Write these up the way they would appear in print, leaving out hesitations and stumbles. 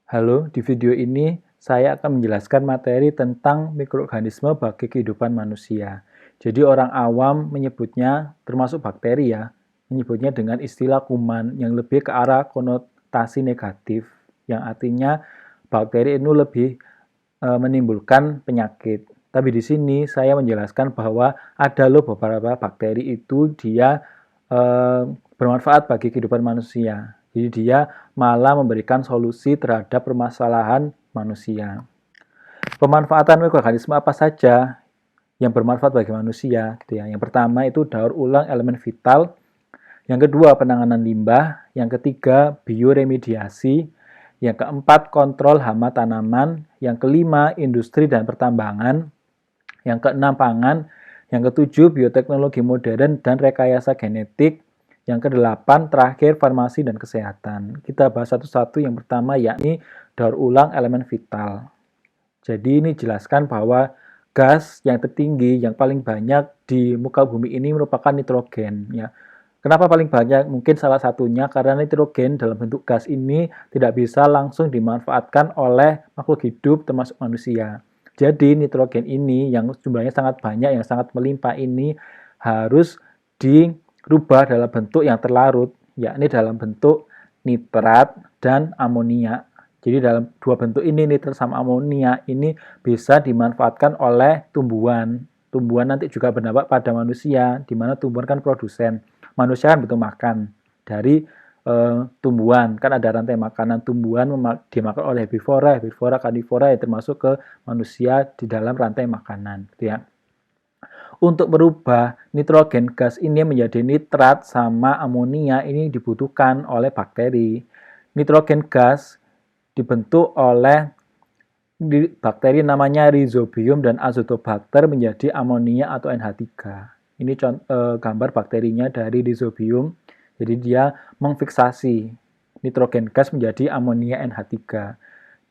Halo, di video ini saya akan menjelaskan materi tentang mikroorganisme bagi kehidupan manusia. Jadi orang awam menyebutnya, termasuk bakteri ya, menyebutnya dengan istilah kuman yang lebih ke arah konotasi negatif, yang artinya bakteri itu lebih menimbulkan penyakit. Tapi di sini saya menjelaskan bahwa ada loh beberapa bakteri itu dia bermanfaat bagi kehidupan manusia. Jadi dia malah memberikan solusi terhadap permasalahan manusia. Pemanfaatan mikroorganisme apa saja yang bermanfaat bagi manusia gitu ya. Yang pertama itu daur ulang elemen vital, yang kedua penanganan limbah, yang ketiga bioremediasi, yang keempat kontrol hama tanaman, yang kelima industri dan pertambangan, yang keenam pangan, yang ketujuh bioteknologi modern dan rekayasa genetik, yang kedelapan terakhir farmasi dan kesehatan. Kita bahas satu-satu. Yang pertama yakni daur ulang elemen vital. Jadi ini jelaskan bahwa gas yang tertinggi, yang paling banyak di muka bumi ini merupakan nitrogen. Ya. Kenapa paling banyak? Mungkin salah satunya karena nitrogen dalam bentuk gas ini tidak bisa langsung dimanfaatkan oleh makhluk hidup termasuk manusia. Jadi nitrogen ini yang jumlahnya sangat banyak, yang sangat melimpah ini harus dirubah dalam bentuk yang terlarut, yakni dalam bentuk nitrat dan amonia. Jadi dalam dua bentuk ini, nitrat sama amonia, ini bisa dimanfaatkan oleh tumbuhan. Tumbuhan nanti juga berdampak pada manusia, di mana tumbuhan kan produsen. Manusia kan butuh makan dari tumbuhan. Kan ada rantai makanan tumbuhan dimakan oleh herbivora, karnivora yang termasuk ke manusia di dalam rantai makanan. Gitu ya. Untuk merubah nitrogen gas ini menjadi nitrat sama amonia ini dibutuhkan oleh bakteri. Nitrogen gas dibentuk oleh bakteri namanya Rhizobium dan Azotobacter menjadi amonia atau NH3. Ini gambar bakterinya dari Rhizobium. Jadi dia memfiksasi nitrogen gas menjadi amonia NH3.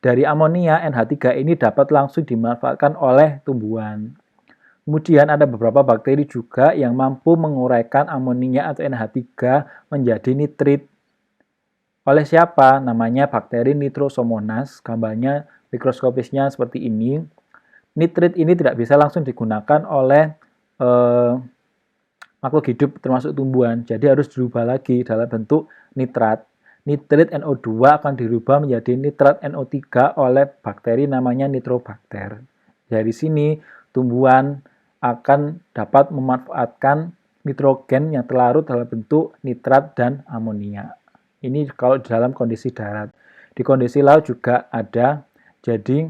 Dari amonia NH3 ini dapat langsung dimanfaatkan oleh tumbuhan. Kemudian ada beberapa bakteri juga yang mampu menguraikan amonia atau NH3 menjadi nitrit. Oleh siapa? Namanya bakteri Nitrosomonas. Gambarnya mikroskopisnya seperti ini. Nitrit ini tidak bisa langsung digunakan oleh makhluk hidup termasuk tumbuhan. Jadi harus dirubah lagi dalam bentuk nitrat. Nitrit NO2 akan dirubah menjadi nitrat NO3 oleh bakteri namanya Nitrobacter. Dari sini tumbuhan akan dapat memanfaatkan nitrogen yang terlarut dalam bentuk nitrat dan amonia. Ini kalau dalam kondisi darat. Di kondisi laut juga ada. Jadi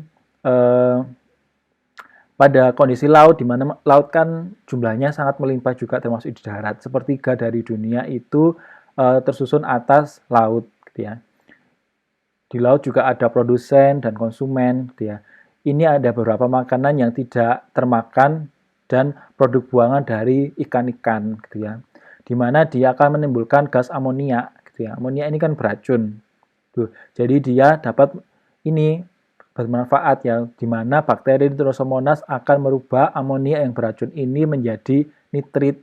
pada kondisi laut, di mana laut kan jumlahnya sangat melimpah juga termasuk di darat. Sepertiga dari dunia itu tersusun atas laut, gitu ya. Di laut juga ada produsen dan konsumen, gitu ya. Ini ada beberapa makanan yang tidak termakan dan produk buangan dari ikan-ikan, gitu ya. Di mana dia akan menimbulkan gas amonia, gitu ya. Amonia ini kan beracun. Tuh, jadi dia dapat ini bermanfaat ya, di mana bakteri Nitrosomonas akan merubah amonia yang beracun ini menjadi nitrit.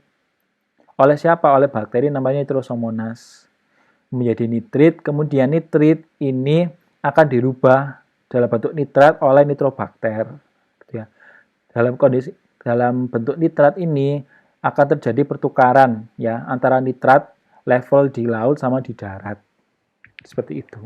Oleh siapa? Oleh bakteri namanya Nitrosomonas. Menjadi nitrit, kemudian nitrit ini akan dirubah dalam bentuk nitrat oleh Nitrobacter. Gitu ya. Dalam bentuk nitrat ini akan terjadi pertukaran ya antara nitrat level di laut sama di darat. Seperti itu.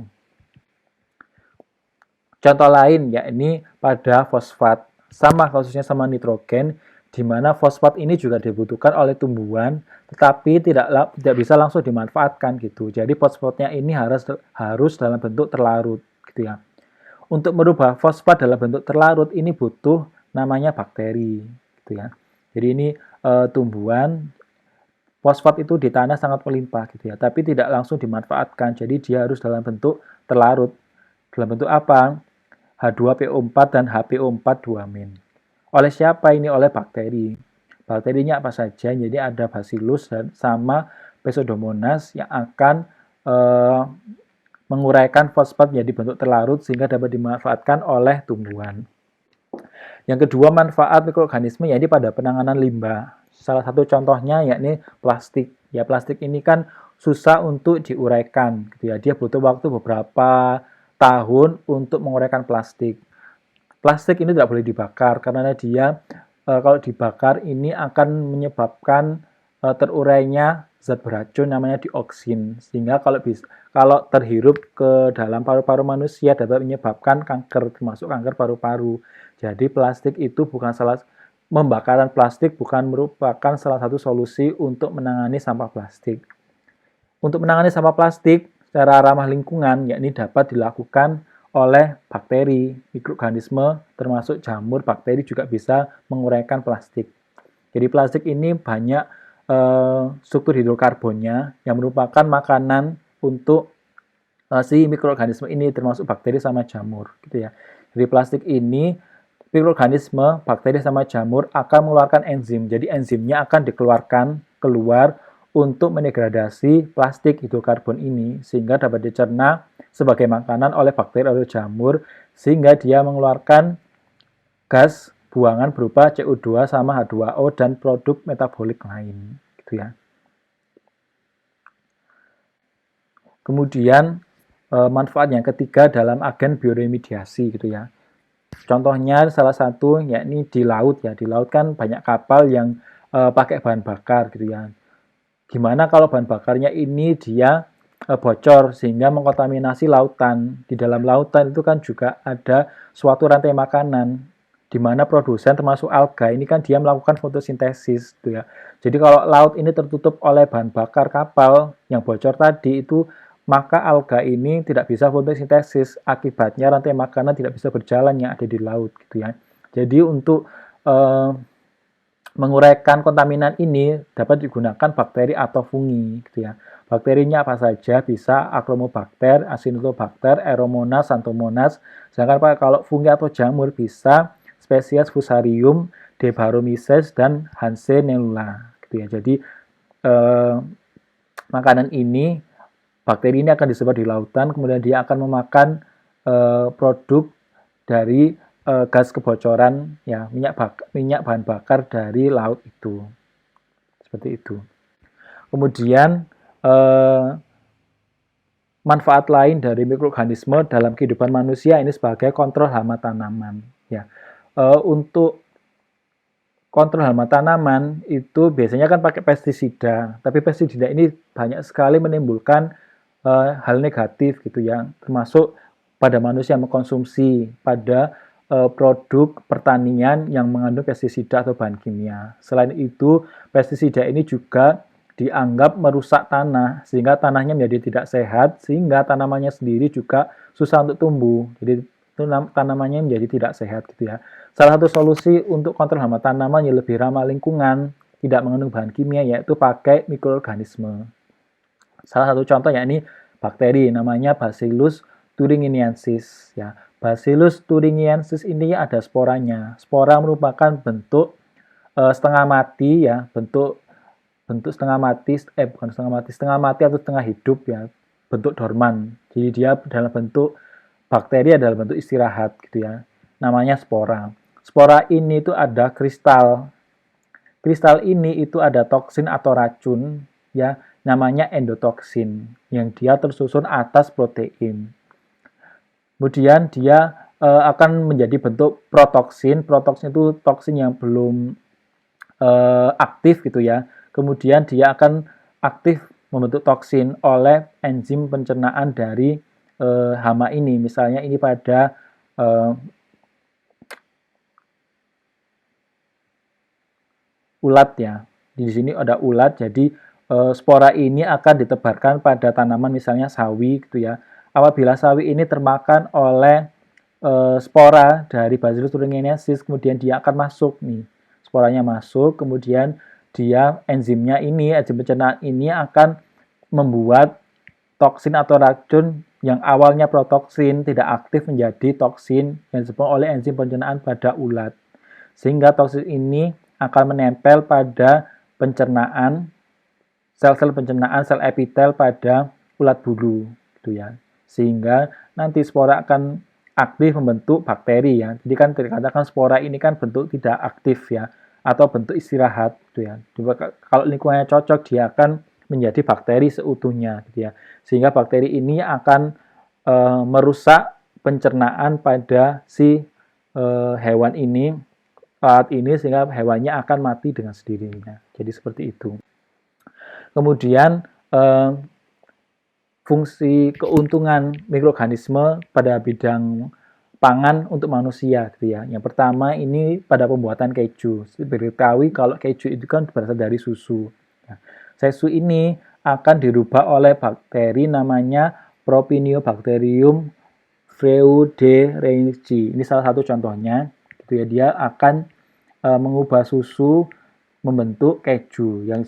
Contoh lain yakni pada fosfat. Sama kasusnya sama nitrogen, di mana fosfat ini juga dibutuhkan oleh tumbuhan, tetapi tidak bisa langsung dimanfaatkan gitu. Jadi fosfatnya ini harus dalam bentuk terlarut gitu ya. Untuk merubah fosfat dalam bentuk terlarut ini butuh namanya bakteri gitu ya. Jadi ini tumbuhan fosfat itu di tanah sangat melimpah gitu ya, tapi tidak langsung dimanfaatkan. Jadi dia harus dalam bentuk terlarut. Dalam bentuk apa? H2PO4 dan HPO4 2-. Oleh siapa ini? Oleh bakteri. Bakterinya apa saja? Jadi ada Bacillus dan sama Pseudomonas yang akan menguraikan fosfat menjadi bentuk terlarut sehingga dapat dimanfaatkan oleh tumbuhan. Yang kedua, manfaat mikroorganisme yaitu pada penanganan limbah. Salah satu contohnya yakni plastik. Ya, plastik ini kan susah untuk diuraikan gitu ya. Dia butuh waktu beberapa tahun untuk menguraikan plastik. Plastik ini tidak boleh dibakar karena dia kalau dibakar ini akan menyebabkan terurainya zat beracun namanya dioksin, sehingga kalau terhirup ke dalam paru-paru manusia dapat menyebabkan kanker, termasuk kanker paru-paru. Jadi pembakaran plastik bukan merupakan salah satu solusi untuk menangani sampah plastik. Untuk menangani sampah plastik secara ramah lingkungan, yakni dapat dilakukan oleh bakteri, mikroorganisme, termasuk jamur bakteri juga bisa menguraikan plastik. Jadi plastik ini banyak struktur hidrokarbonnya yang merupakan makanan untuk si mikroorganisme ini, termasuk bakteri sama jamur, gitu ya. Jadi plastik ini mikroorganisme, bakteri sama jamur akan mengeluarkan enzim. Jadi enzimnya akan dikeluarkan keluar untuk mendegradasi plastik hidrokarbon ini sehingga dapat dicerna sebagai makanan oleh bakteri atau jamur, sehingga dia mengeluarkan gas buangan berupa CO2 sama H2O dan produk metabolik lain, gitu ya. Kemudian manfaat yang ketiga dalam agen bioremediasi, gitu ya. Contohnya salah satu yakni di laut ya. Di laut kan banyak kapal yang pakai bahan bakar, gitu ya. Gimana kalau bahan bakarnya ini dia bocor sehingga mengkontaminasi lautan. Di dalam lautan itu kan juga ada suatu rantai makanan di mana produsen termasuk alga ini kan dia melakukan fotosintesis, gitu ya. Jadi kalau laut ini tertutup oleh bahan bakar kapal yang bocor tadi itu, maka alga ini tidak bisa fotosintesis, akibatnya rantai makanan tidak bisa berjalan yang ada di laut, gitu ya. Jadi untuk menguraikan kontaminan ini dapat digunakan bakteri atau fungi, gitu ya. Bakterinya apa saja? Bisa Akromobakter, Acinetobacter, Aeromonas, Xanthomonas. Sedangkan kalau fungi atau jamur bisa spesies Fusarium, Debaromyces, dan Hansenella, gitu ya. Jadi makanan ini, bakteri ini akan disebar di lautan, kemudian dia akan memakan produk dari gas kebocoran ya minyak bahan bakar dari laut itu, seperti itu. Kemudian manfaat lain dari mikroorganisme dalam kehidupan manusia ini sebagai kontrol hama tanaman ya. Untuk kontrol hama tanaman itu biasanya kan pakai pestisida, tapi pestisida ini banyak sekali menimbulkan hal negatif, gitu ya, termasuk pada manusia yang mengkonsumsi pada produk pertanian yang mengandung pestisida atau bahan kimia. Selain itu, pestisida ini juga dianggap merusak tanah, sehingga tanahnya menjadi tidak sehat, sehingga tanamannya sendiri juga susah untuk tumbuh. Jadi tanamannya menjadi tidak sehat, gitu ya. Salah satu solusi untuk kontrol hama tanaman yang lebih ramah lingkungan, tidak mengandung bahan kimia, yaitu pakai mikroorganisme. Salah satu contoh yakni bakteri namanya Bacillus thuringiensis ya. Bacillus thuringiensis ini ada sporanya. Spora merupakan bentuk setengah mati ya, bentuk setengah mati, bukan setengah mati, setengah mati atau setengah hidup ya, bentuk dorman. Jadi dia dalam bentuk bakteri dalam bentuk istirahat, gitu ya. Namanya spora. Spora ini itu ada kristal. Kristal ini itu ada toksin atau racun ya, namanya endotoksin yang dia tersusun atas protein. Kemudian dia akan menjadi bentuk protoksin. Protoksin itu toksin yang belum aktif, gitu ya. Kemudian dia akan aktif membentuk toksin oleh enzim pencernaan dari hama ini. Misalnya ini pada ulat ya. Di sini ada ulat, jadi spora ini akan ditebarkan pada tanaman misalnya sawi, gitu ya. Apabila sawi ini termakan oleh spora dari Bacillus thuringiensis, kemudian dia akan masuk nih. Sporanya masuk, kemudian dia enzim pencernaan ini akan membuat toksin atau racun yang awalnya protoksin tidak aktif menjadi toksin yang disebut oleh enzim pencernaan pada ulat. Sehingga toksin ini akan menempel pada pencernaan, sel-sel pencernaan, sel epitel pada ulat bulu, gitu ya. Sehingga nanti spora akan aktif membentuk bakteri ya. Jadi kan dikatakan spora ini kan bentuk tidak aktif ya, atau bentuk istirahat, gitu ya. Jadi, kalau lingkungannya cocok dia akan menjadi bakteri seutuhnya, gitu ya. Sehingga bakteri ini akan merusak pencernaan pada si hewan ini, alat ini, sehingga hewannya akan mati dengan sendirinya. Jadi seperti itu. Kemudian fungsi keuntungan mikroorganisme pada bidang pangan untuk manusia gitu ya. Yang pertama ini pada pembuatan keju. Diketahui kalau keju itu kan berasal dari susu. Nah, susu ini akan dirubah oleh bakteri namanya Propionibacterium freudenreich. Ini salah satu contohnya gitu ya. Dia akan mengubah susu membentuk keju yang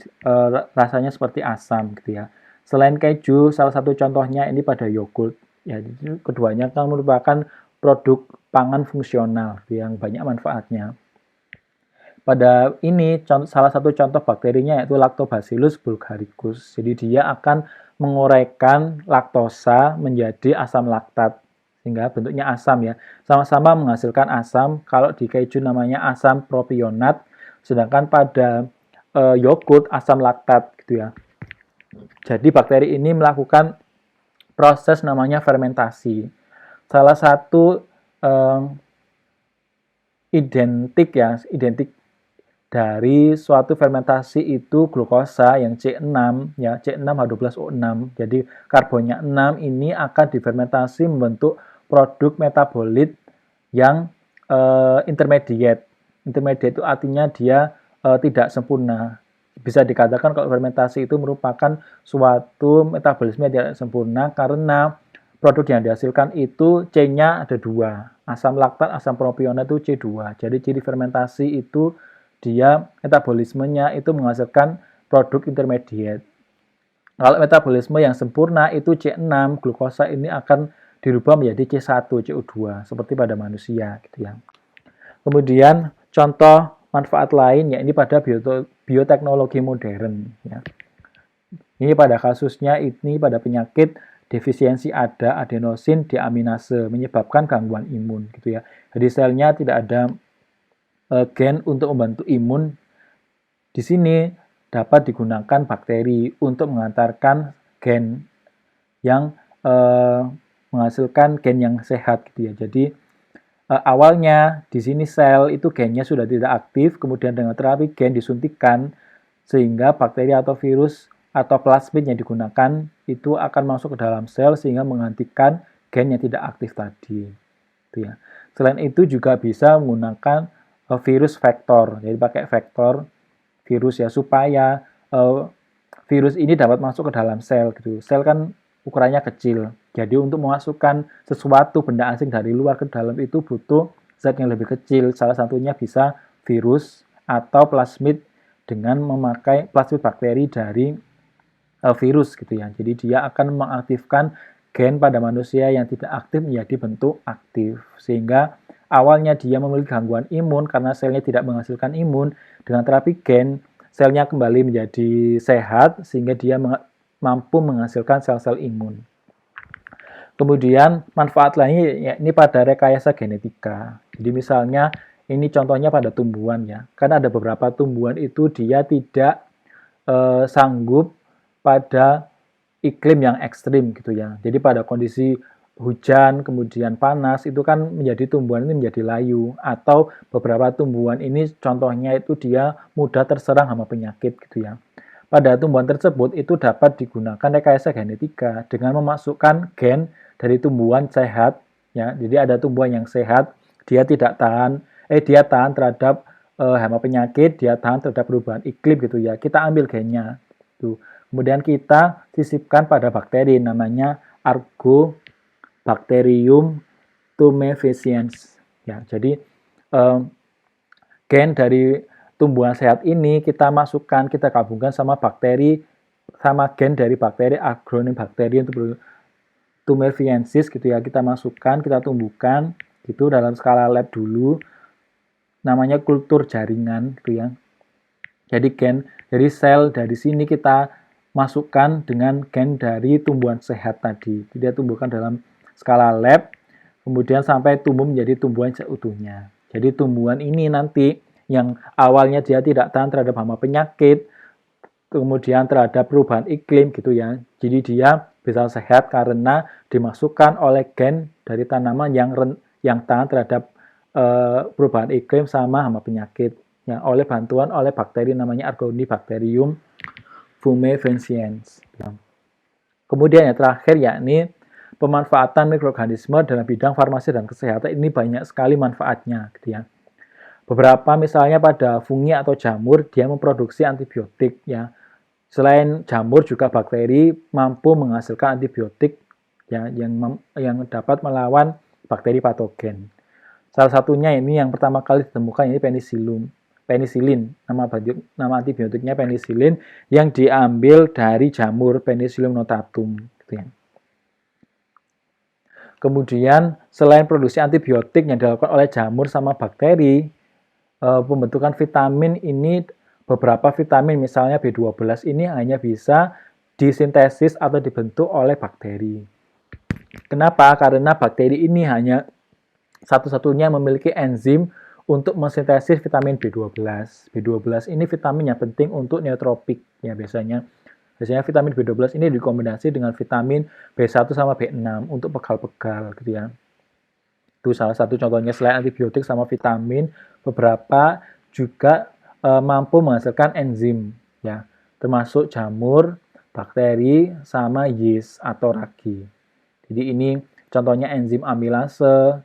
rasanya seperti asam gitu ya. Selain keju, salah satu contohnya ini pada yogurt. Ya, keduanya kan merupakan produk pangan fungsional yang banyak manfaatnya. Pada ini salah satu contoh bakterinya yaitu Lactobacillus bulgaricus. Jadi dia akan menguraikan laktosa menjadi asam laktat sehingga bentuknya asam ya. Sama-sama menghasilkan asam. Kalau di keju namanya asam propionat, sedangkan pada yogurt asam laktat gitu ya. Jadi bakteri ini melakukan proses namanya fermentasi. Salah satu identik dari suatu fermentasi itu glukosa yang C6 ya, C6H12O6. Jadi karbonnya 6 ini akan difermentasi membentuk produk metabolit yang intermediate. Intermediate itu artinya dia tidak sempurna. Bisa dikatakan kalau fermentasi itu merupakan suatu metabolisme yang tidak sempurna karena produk yang dihasilkan itu C-nya ada 2. Asam laktat, asam propionat itu C2. Jadi ciri fermentasi itu dia metabolismenya itu menghasilkan produk intermediate. Kalau metabolisme yang sempurna itu C6, glukosa ini akan dirubah menjadi C1, CO2 seperti pada manusia gitu ya. Kemudian contoh manfaat lain ya ini pada bioteknologi modern ya. Ini pada kasusnya ini pada penyakit defisiensi adenosin deaminase menyebabkan gangguan imun gitu ya. Jadi selnya tidak ada gen untuk membantu imun. Di sini dapat digunakan bakteri untuk mengantarkan gen yang menghasilkan gen yang sehat gitu ya. Jadi awalnya di sini sel itu gennya sudah tidak aktif, kemudian dengan terapi gen disuntikkan sehingga bakteri atau virus atau plasmid yang digunakan itu akan masuk ke dalam sel sehingga menghentikan gen yang tidak aktif tadi. Gitu ya. Selain itu juga bisa menggunakan virus vektor, jadi pakai vektor virus ya supaya virus ini dapat masuk ke dalam sel gitu. Sel kan ukurannya kecil, jadi untuk memasukkan sesuatu benda asing dari luar ke dalam itu butuh zat yang lebih kecil. Salah satunya bisa virus atau plasmid dengan memakai plasmid bakteri dari virus gitu ya. Jadi dia akan mengaktifkan gen pada manusia yang tidak aktif menjadi bentuk aktif sehingga awalnya dia memiliki gangguan imun karena selnya tidak menghasilkan imun. Dengan terapi gen, selnya kembali menjadi sehat sehingga dia mampu menghasilkan sel-sel imun. Kemudian manfaat lainnya ini pada rekayasa genetika. Jadi misalnya ini contohnya pada tumbuhan ya. Karena ada beberapa tumbuhan itu dia tidak sanggup pada iklim yang ekstrim gitu ya. Jadi pada kondisi hujan, kemudian panas, itu kan menjadi tumbuhan ini menjadi layu. Atau beberapa tumbuhan ini contohnya itu dia mudah terserang hama penyakit gitu ya. Pada tumbuhan tersebut itu dapat digunakan rekayasa genetika dengan memasukkan gen dari tumbuhan sehat ya. Jadi ada tumbuhan yang sehat, dia tahan terhadap hama penyakit, dia tahan terhadap perubahan iklim gitu ya. Kita ambil gennya. Tuh. Kemudian kita sisipkan pada bakteri namanya Argobacterium tumefaciens. Ya, jadi gen dari tumbuhan sehat ini kita masukkan, kita gabungkan sama gen dari bakteri Agrobacterium tumefaciensis gitu ya. Kita masukkan, kita tumbuhkan gitu dalam skala lab dulu. Namanya kultur jaringan gitu ya. Jadi gen dari sel dari sini kita masukkan dengan gen dari tumbuhan sehat tadi. Dia tumbuhkan dalam skala lab, kemudian sampai tumbuh menjadi tumbuhan seutuhnya. Jadi tumbuhan ini nanti yang awalnya dia tidak tahan terhadap hama penyakit, kemudian terhadap perubahan iklim gitu ya. Jadi dia bisa sehat karena dimasukkan oleh gen dari tanaman yang tahan terhadap perubahan iklim sama hama penyakit, ya, oleh bantuan oleh bakteri namanya Argonibacterium fumescens. Ya. Kemudian yang terakhir yakni pemanfaatan mikroorganisme dalam bidang farmasi dan kesehatan ini banyak sekali manfaatnya, gitu ya. Beberapa misalnya pada fungi atau jamur dia memproduksi antibiotik, ya. Selain jamur juga bakteri mampu menghasilkan antibiotik, ya, yang dapat melawan bakteri patogen. Salah satunya ini yang pertama kali ditemukan ini penisilin. Nama antibiotiknya penisilin yang diambil dari jamur Penicillium notatum, gitu ya. Kemudian selain produksi antibiotik yang dilakukan oleh jamur sama bakteri, pembentukan vitamin ini, beberapa vitamin misalnya B12 ini hanya bisa disintesis atau dibentuk oleh bakteri. Kenapa? Karena bakteri ini hanya satu-satunya memiliki enzim untuk mensintesis vitamin B12. B12 ini vitamin yang penting untuk neutropik, ya. Biasanya vitamin B12 ini dikombinasi dengan vitamin B1 sama B6 untuk pegal-pegal, gitu ya. Itu salah satu contohnya. Selain antibiotik sama vitamin, beberapa juga mampu menghasilkan enzim, ya, termasuk jamur, bakteri, sama yeast atau ragi. Jadi ini contohnya enzim amilase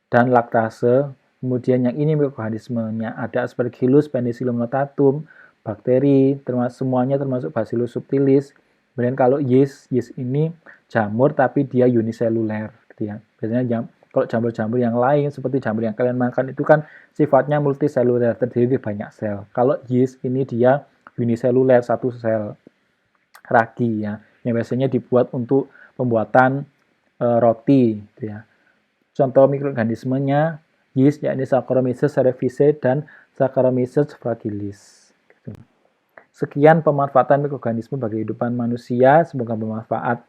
dan laktase. Kemudian yang ini mikroorganismenya ada Aspergillus, Penicillium notatum, bakteri, semuanya termasuk Bacillus subtilis. Kemudian kalau yeast ini jamur tapi dia uniseluler, gitu ya. Biasanya kalau jamur-jamur yang lain seperti jamur yang kalian makan itu kan sifatnya multiseluler, terdiri dari banyak sel. Kalau yeast ini dia uniseluler, satu sel, ragi, ya, yang biasanya dibuat untuk pembuatan roti, gitu ya. Contoh mikroorganismenya yeast yakni Saccharomyces cerevisiae dan Saccharomyces fragilis. Sekian pemanfaatan mikroorganisme bagi kehidupan manusia, semoga bermanfaat.